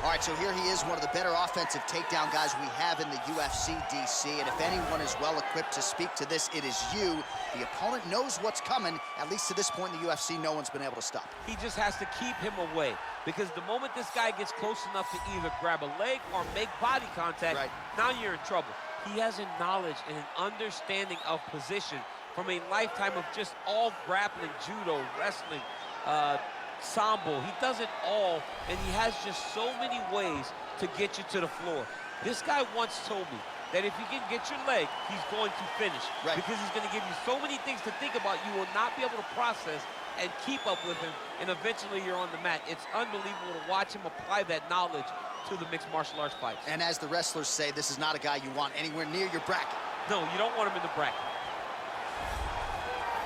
All right, so here he is, one of the better offensive takedown guys we have in the UFC, DC. And if anyone is well-equipped to speak to this, it is you. The opponent knows what's coming. At least to this point in the UFC, no one's been able to stop. He just has to keep him away, because the moment this guy gets close enough to either grab a leg or make body contact, now you're in trouble. He has a knowledge and an understanding of position from a lifetime of just all grappling, judo, wrestling, sambo. He does it all, and he has just so many ways to get you to the floor. This guy once told me that if you can get your leg, he's going to finish. Because he's going to give you so many things to think about, you will not be able to process and keep up with him, and eventually you're on the mat. It's unbelievable to watch him apply that knowledge to the mixed martial arts fights. And as the wrestlers say, this is not a guy you want anywhere near your bracket. No, you don't want him in the bracket.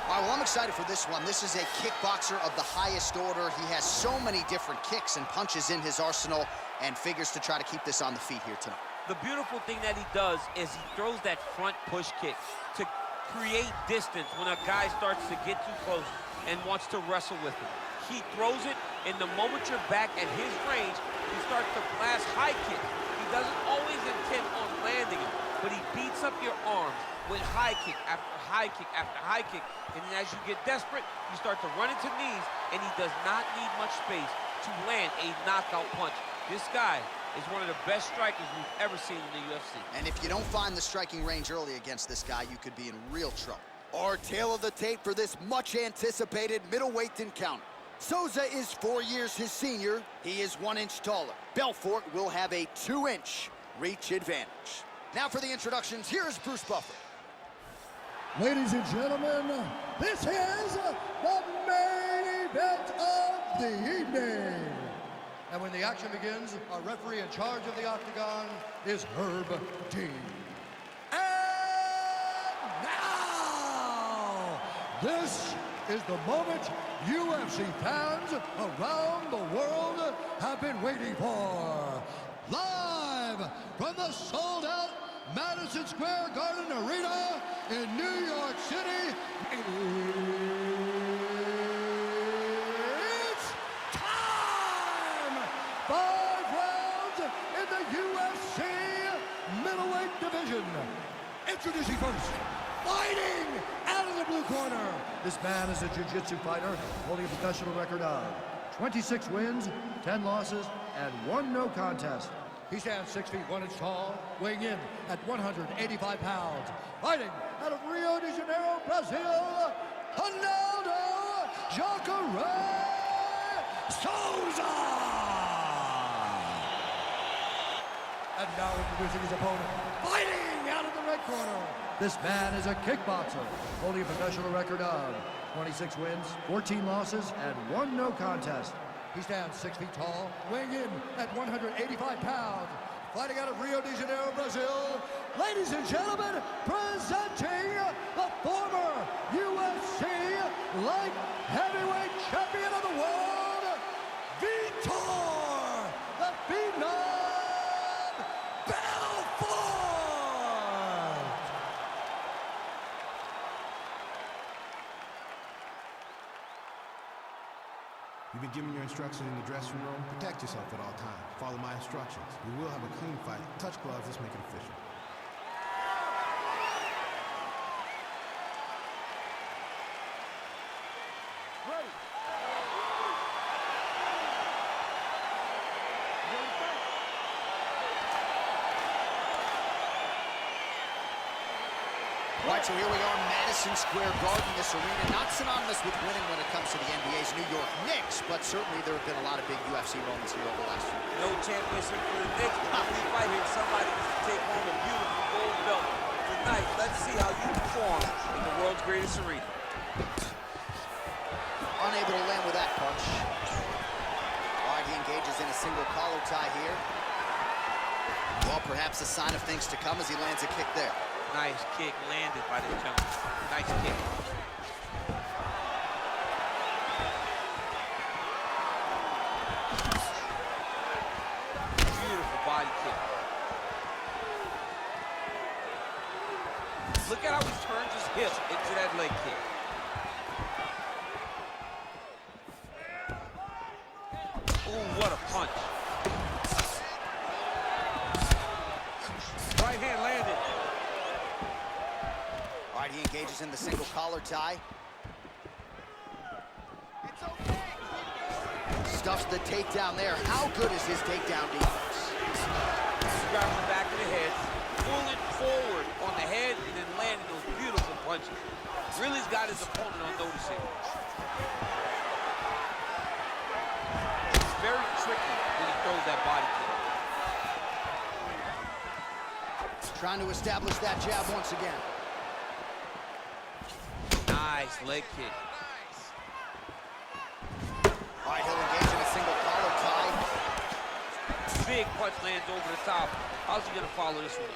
All right, well, I'm excited for this one. This is a kickboxer of the highest order. He has so many different kicks and punches in his arsenal, and figures to try to keep this on the feet here tonight. The beautiful thing that he does is he throws that front push kick to create distance when a guy starts to get too close and wants to wrestle with him. He throws it, and the moment you're back at his range, he starts to blast high kick. He doesn't always intend on landing it, but he beats up your arms with high kick after high kick after high kick. And then as you get desperate, you start to run into knees, and he does not need much space to land a knockout punch. This guy is one of the best strikers we've ever seen in the UFC. And if you don't find the striking range early against this guy, you could be in real trouble. Our tail of the tape for this much-anticipated middleweight encounter. Souza is 4 years his senior. He is 1 inch taller. Belfort will have a 2-inch reach advantage. Now for the introductions, here is Bruce Buffer. Ladies and gentlemen, this is the main event of the evening. And when the action begins, our referee in charge of the octagon is Herb Dean. And now, this is the moment UFC fans around the world have been waiting for. Live from the sold-out Madison Square Garden Arena in New York City, it's time! 5 rounds in the UFC middleweight division. Introducing first, fighting out of the blue corner. This man is a jiu-jitsu fighter holding a professional record of 26 wins, 10 losses, and 1 no contest. He stands 6 feet 1 inch tall, weighing in at 185 pounds. Fighting out of Rio de Janeiro, Brazil, Ronaldo Jacare Souza! And now introducing his opponent, fighting out of the red corner. This man is a kickboxer, holding a professional record of 26 wins, 14 losses, and 1 no contest. He stands 6 feet tall, weighing in at 185 pounds. Fighting out of Rio de Janeiro, Brazil, ladies and gentlemen, presenting the former UFC light heavyweight champion of the world, Vitor the Phenom Belfort! You've been given your instructions in the dressing room. Protect yourself at all times. Follow my instructions. We will have a clean fight. Touch gloves, let's make it official. Ready. All right, so here we are, Madison Square Garden. This arena, not synonymous with winning when it comes to the NBA's New York Knicks, but certainly there have been a lot of big UFC moments here over the last few years. No championship for the Knicks, but when we fight here, somebody needs to take home a beautiful gold belt. Tonight, let's see how you perform in the world's greatest arena. Unable to land with that punch. All right, he engages in a single collar tie here. Well, perhaps a sign of things to come as he lands a kick there. Nice kick landed by this gentleman. Nice kick. Beautiful body kick. Look at how he turns his hip into that leg kick. Ooh, what a punch. Engages in the single collar tie. Stuffs the takedown there. How good is his takedown defense? Grabs the back of the head, pulling forward on the head, and then landing those beautiful punches. Really's got his opponent on notice here. It's very tricky when he throws that body kick. Trying to establish that jab once again. Nice leg kick. All right, he'll engage in a single collar tie. Big punch lands over the top. How's he gonna follow this one up?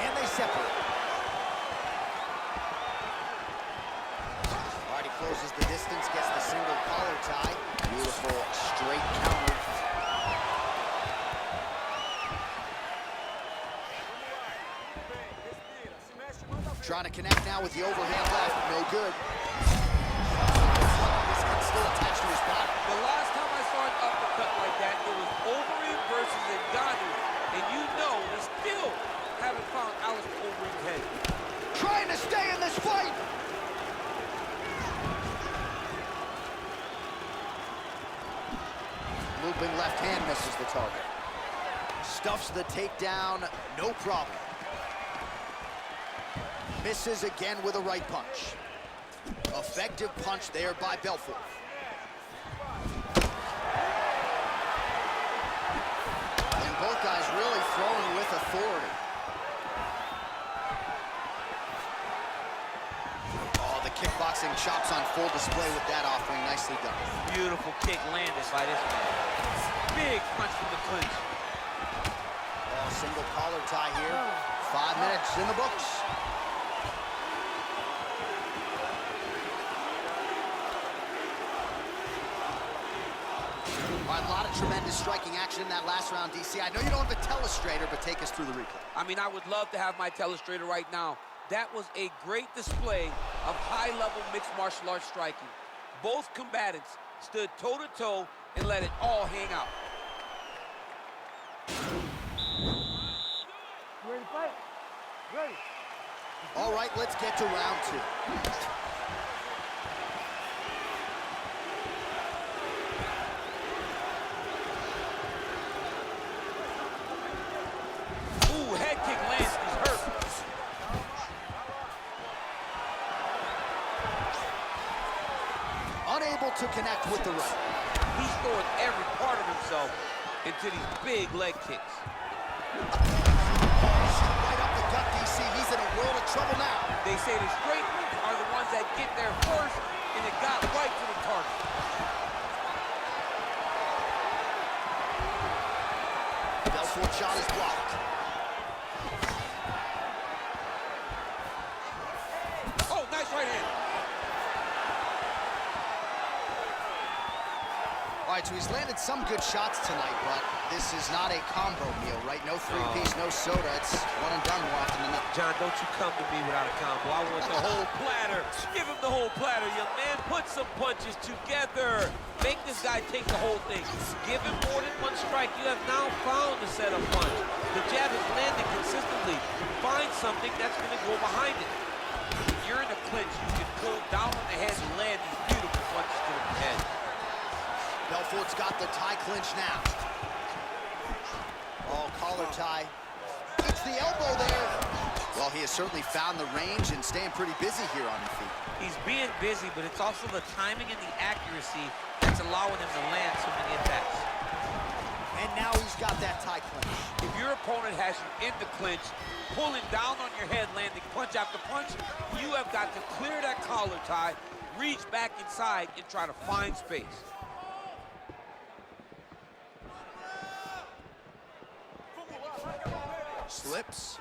And they separate. All right, he closes the distance, gets the single collar tie. Beautiful straight counter. Trying to connect now with the overhand left. No good. This head still attached to his body. The last time I saw an uppercut like that, it was Overeem versus Ngannou. And you know we still haven't found Alistair Overeem's head. Trying to stay in this fight. Looping left hand misses the target. Stuffs the takedown, no problem. Misses again with a right punch. Effective punch there by Belfort. And both guys really throwing with authority. Oh, the kickboxing chops on full display with that offering. Nicely done. Beautiful kick landed by this man. Big punch from the clinch. Oh, single collar tie here. 5 minutes in the books. All right, a lot of tremendous striking action in that last round, DC. I know you don't have a telestrator, but take us through the replay. I mean, I would love to have my telestrator right now. That was a great display of high-level mixed martial arts striking. Both combatants stood toe-to-toe and let it all hang out. You ready to fight? Ready. All right, let's get to round 2. Ooh, head kick lands, he's hurt. Unable to connect with the right. He's throwing every part of himself into these big leg kicks. Right up the gut, DC. He's in a world of trouble now. They say the straight ones are the ones that get there first, and it got right to the target. Belfort shot is blocked. Oh, nice right hand. All right, so he's landed some good shots tonight, but this is not a combo meal, right? No three-piece, no soda. It's one and done more often than not. John, don't you come to me without a combo. I want the whole platter. Give him the whole platter, young man. Put some punches together. Make this guy take the whole thing. Give him more than one strike. You have now found the setup punch. The jab is landing consistently. Find something that's going to go behind it. When you're in a clinch, you can pull down on the head and land these beautiful punches to the head. Belfort's got the tie clinch now. Oh, collar tie. It's the elbow there. Well, he has certainly found the range and staying pretty busy here on the feet. He's being busy, but it's also the timing and the accuracy that's allowing him to land so many attacks. And now he's got that tie clinch. If your opponent has you in the clinch, pulling down on your head, landing punch after punch, you have got to clear that collar tie, reach back inside, and try to find space. Slips.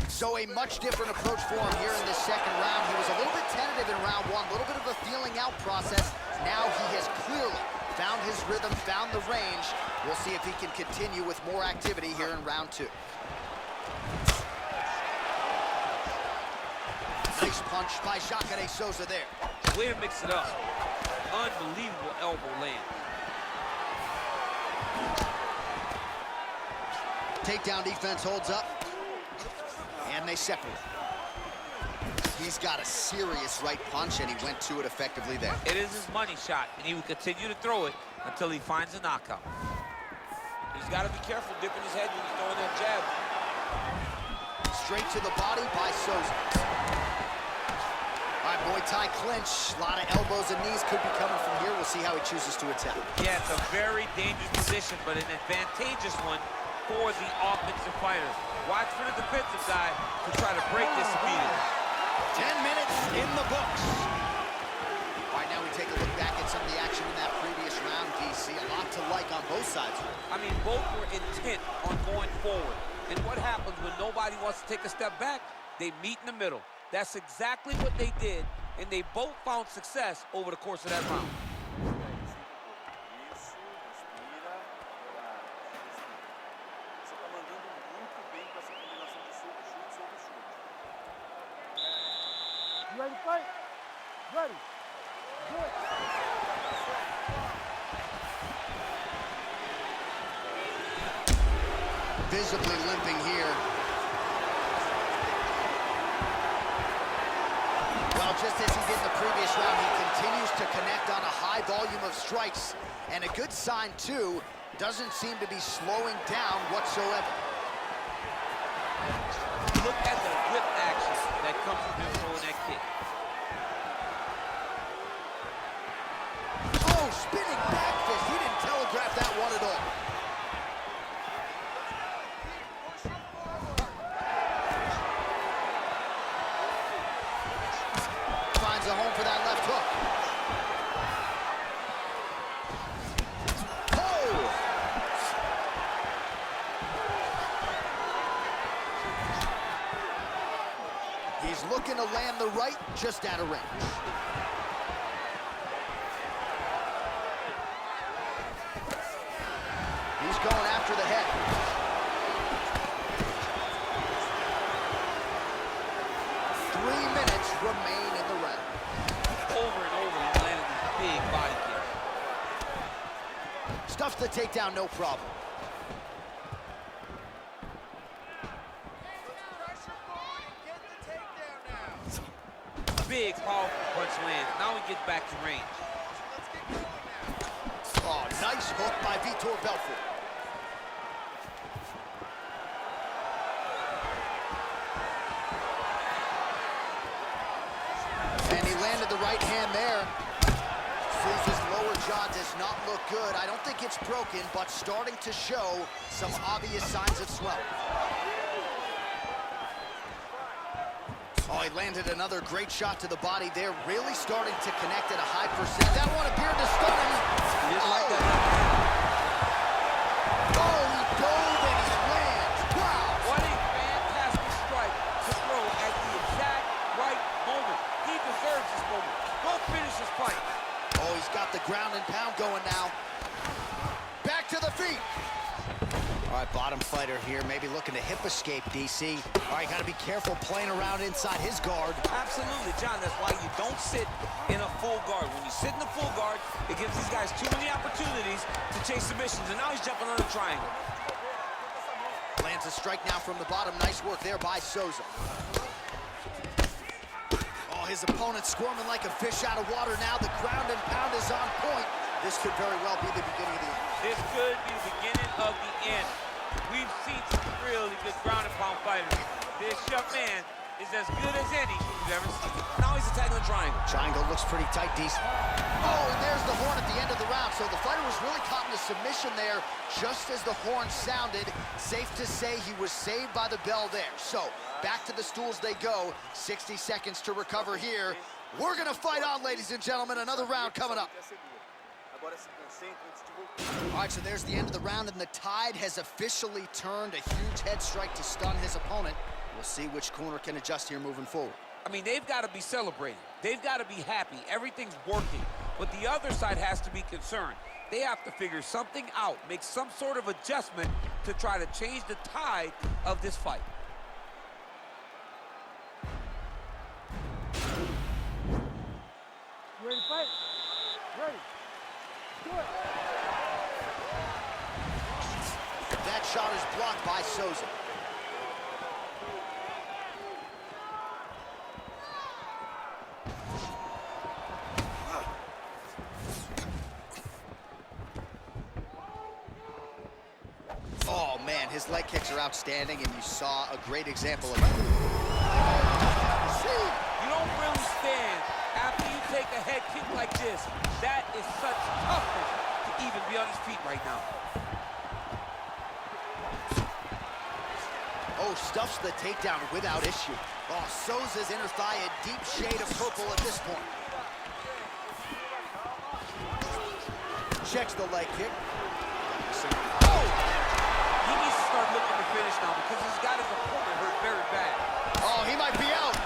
So a much different approach for him here in this second round. He was a little bit tentative in round 1, a little bit of a feeling out process. Now he has clearly found his rhythm, found the range. We'll see if he can continue with more activity here in round 2. Nice punch by Jacare Souza there. Way to mix it up. Unbelievable elbow land. Takedown defense holds up. and they separate. He's got a serious right punch, and he went to it effectively there. It is his money shot, and he will continue to throw it until he finds a knockout. He's got to be careful dipping his head when he's throwing that jab. Straight to the body by Souza. All right, Muay Thai clinch. A lot of elbows and knees could be coming from here. We'll see how he chooses to attack. Yeah, it's a very dangerous position, but an advantageous one for the offensive fighter. Watch for the defensive guy to try to break this immediately. 10 minutes in the books. All right, now we take a look back at some of the action in that previous round, DC. A lot to like on both sides. I mean, both were intent on going forward. And what happens when nobody wants to take a step back? They meet in the middle. That's exactly what they did, and they both found success over the course of that round. You ready to fight? Ready. Good. Visibly limping here. Well, just as he did in the previous round, he continues to connect on a high volume of strikes. And a good sign, too, doesn't seem to be slowing down whatsoever. Look at the whip action that comes from him throwing that kick. Oh, spinning back fist. He didn't telegraph that one at all. Finds a home for that left hook. Oh! He's looking to land the right, just out of range. He's going after the head. 3 minutes remain in the round. Over and over, he's landing these big body kicks. Stuffs the takedown, no problem. Big, powerful punch lands. Now he gets back to range. Oh, nice hook by Vitor Belfort. And he landed the right hand there. Souza's lower jaw does not look good. I don't think it's broken, but starting to show some obvious signs of swelling. Oh, he landed another great shot to the body there, really starting to connect at a high percent. That one appeared to stun him. He didn't like that. Oh, he dove and he lands. Wow. What a fantastic strike to throw at the exact right moment. He deserves this moment. Go finish this fight. Oh, he's got the ground and pound going now. Back to the feet. All right, bottom fighter here, maybe looking to hip escape, DC. All right, got to be careful playing around inside his guard. Absolutely, John. That's why you don't sit in a full guard. When you sit in a full guard, it gives these guys too many opportunities to chase submissions, and now he's jumping on the triangle. Lands a strike now from the bottom. Nice work there by Souza. Oh, his opponent squirming like a fish out of water now. The ground and pound is on point. This could very well be the beginning of the end. This could be the beginning of the end. We've seen some really good ground and pound fighters. This young man is as good as any we've ever seen. Now he's attacking the triangle. Triangle looks pretty tight, DC. Oh, and there's the horn at the end of the round. So the fighter was really caught in a submission there just as the horn sounded. Safe to say he was saved by the bell there. So back to the stools they go. 60 seconds to recover here. We're going to fight on, ladies and gentlemen. Another round coming up. All right, so there's the end of the round, and the tide has officially turned. A huge head strike to stun his opponent. We'll see which corner can adjust here moving forward. I mean, they've got to be celebrating. They've got to be happy. Everything's working. But the other side has to be concerned. They have to figure something out, make some sort of adjustment to try to change the tide of this fight. You ready to fight? Ready. Do it. That shot is blocked by Souza. his leg kicks are outstanding, and you saw a great example of it. You don't really stand after you take a head kick like this. That is such toughness to even be on his feet right now. Oh, stuffs the takedown without issue. Oh, Souza's inner thigh a deep shade of purple at this point. Checks the leg kick. Oh! He needs to start looking to finish now because he's got his opponent hurt very bad. Oh, he might be out.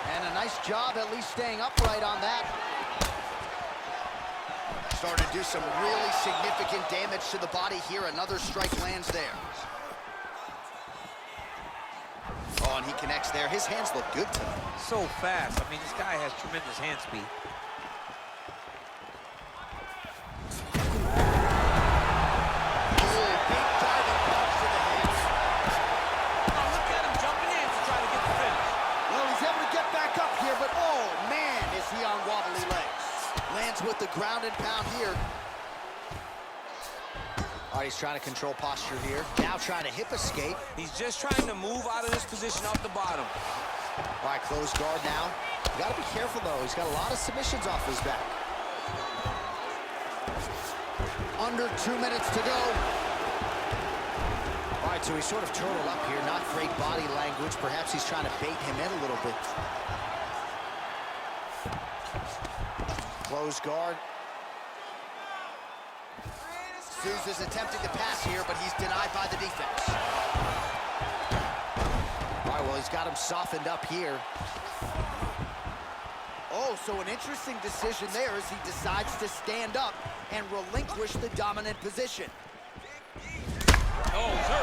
And a nice job at least staying upright on that. Starting to do some really significant damage to the body here. Another strike lands there. Oh, and he connects there. His hands look good tonight. So fast. I mean, this guy has tremendous hand speed. With the ground and pound here. All right, he's trying to control posture here. Now trying to hip escape. He's just trying to move out of this position off the bottom. All right, close guard now. You got to be careful, though. He's got a lot of submissions off his back. Under 2 minutes to go. All right, so he's sort of turtled up here. Not great body language. Perhaps he's trying to bait him in a little bit. Close guard. Souza's attempting to pass here, but he's denied by the defense. All right, well, he's got him softened up here. Oh, so an interesting decision there as he decides to stand up and relinquish the dominant position. Oh, sir.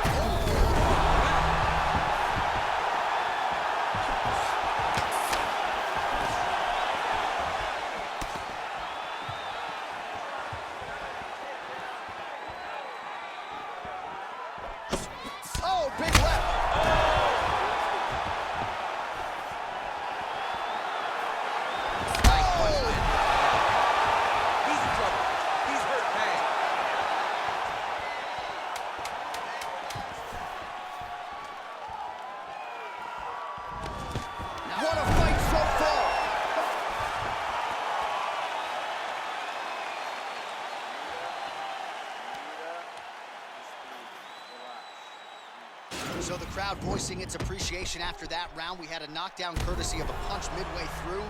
So the crowd voicing its appreciation after that round. We had a knockdown courtesy of a punch midway through.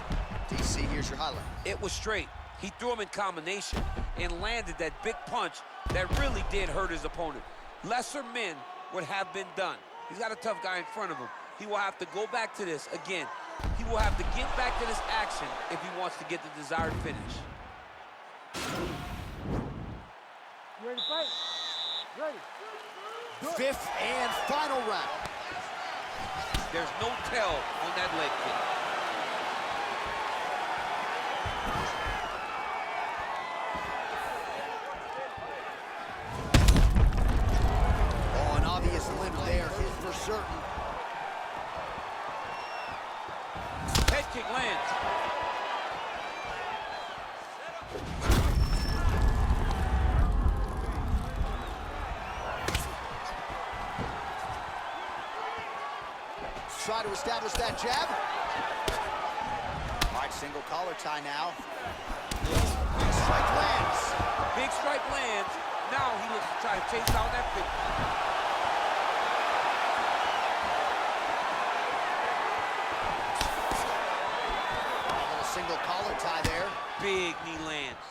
DC, here's your highlight. It was straight. He threw him in combination and landed that big punch that really did hurt his opponent. Lesser men would have been done. He's got a tough guy in front of him. He will have to go back to this again. He will have to get back to this action if he wants to get the desired finish. You ready to fight? Ready. Fifth and final round. There's no tell on that leg kick. Oh, an obvious limp there, hit for certain. Head kick lands. Try to establish that jab. All right, single collar tie now. Big strike lands. Big strike lands. Now he looks to try to chase down that finish. A little single collar tie there. Big knee lands.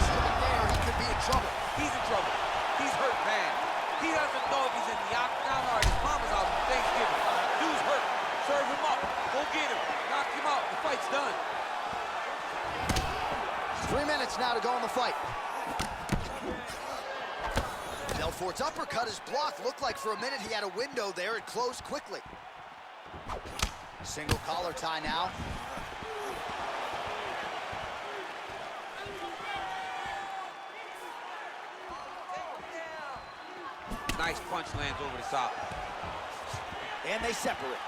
Strike there, he could be in trouble. He's in trouble. He's hurt bad. He doesn't know if he's in the octagon or his mama's out for Thanksgiving. Dude's hurt. Serve him up. Go get him. Knock him out. The fight's done. 3 minutes now to go in the fight. Belfort's uppercut is blocked. Looked like for a minute he had a window there. It closed quickly. Single collar tie now. Nice punch lands over the top. And they separate.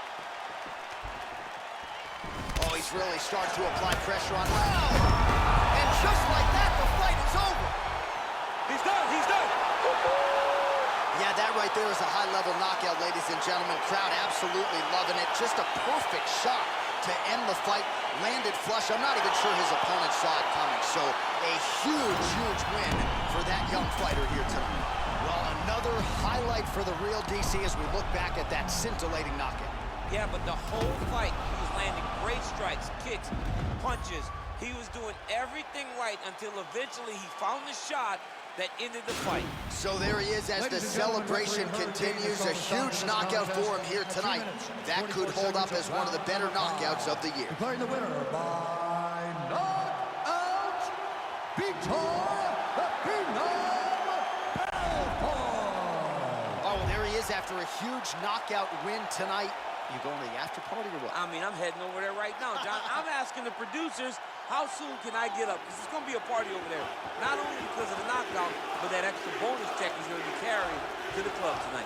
Oh, he's really starting to apply pressure on. Oh! just like that, the fight is over. He's done, he's done. Yeah, that right there is a high-level knockout, ladies and gentlemen. Crowd absolutely loving it. Just a perfect shot to end the fight. Landed flush. I'm not even sure his opponent saw it coming. So a huge, huge win for that young fighter here tonight. Well, another highlight for the real DC as we look back at that scintillating knockout. Yeah, but the whole fight, he was landing great strikes, kicks, punches. He was doing everything right until eventually he found the shot that ended the fight. So there he is as the celebration continues. A huge knockout for him here tonight. That could hold up as one of the better knockouts of the year. Declaring the winner by knockout, Vitor Belfort. Oh, there he is after a huge knockout win tonight. You going to the after party or what? I mean, I'm heading over there right now, John. I'm asking the producers, how soon can I get up? Because it's going to be a party over there. Not only because of the knockout, but that extra bonus check he's going to be carrying to the club tonight.